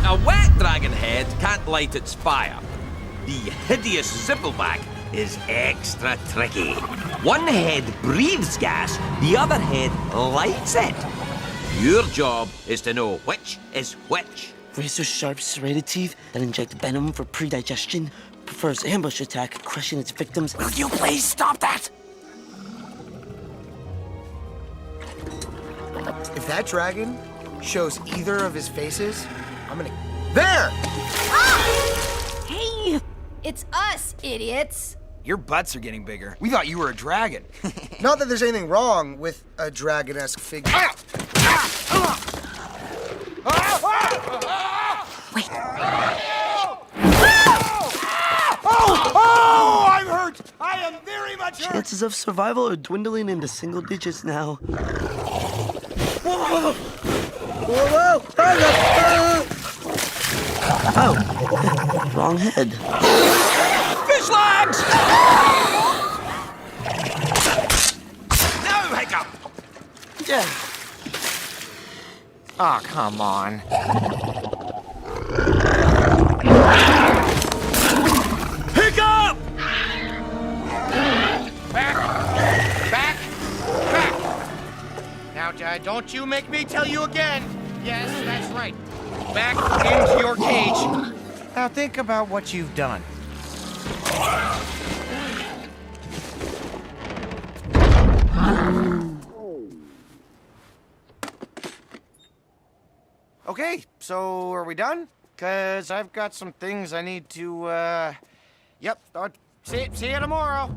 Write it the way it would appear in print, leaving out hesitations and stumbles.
Now, a wet dragon head can't light its fire. The hideous zippleback is extra tricky. One head breathes gas, the other head lights it. Your job is to know which is which. Razor-sharp serrated teeth that inject venom for pre-digestion. Prefers ambush attack, crushing its victims. Will you please stop that? If that dragon shows either of his faces, I'm gonna... There! Hey! It's us, idiots! Your butts are getting bigger. We thought you were a dragon. Not that there's anything wrong with a dragon-esque figure. Wait. Oh, I'm hurt! I am very much hurt! Chances of survival are dwindling into single digits now. Whoa! Whoa! Oh, wrong head. Fish legs! No, Hiccup! Yeah. Oh, come on. Hiccup! Back! Now, don't you make me tell you again. Yes, that's right. Back into your cage. Now think about what you've done. Okay, so are we done? 'Cause I've got some things I need to, yep, see you tomorrow.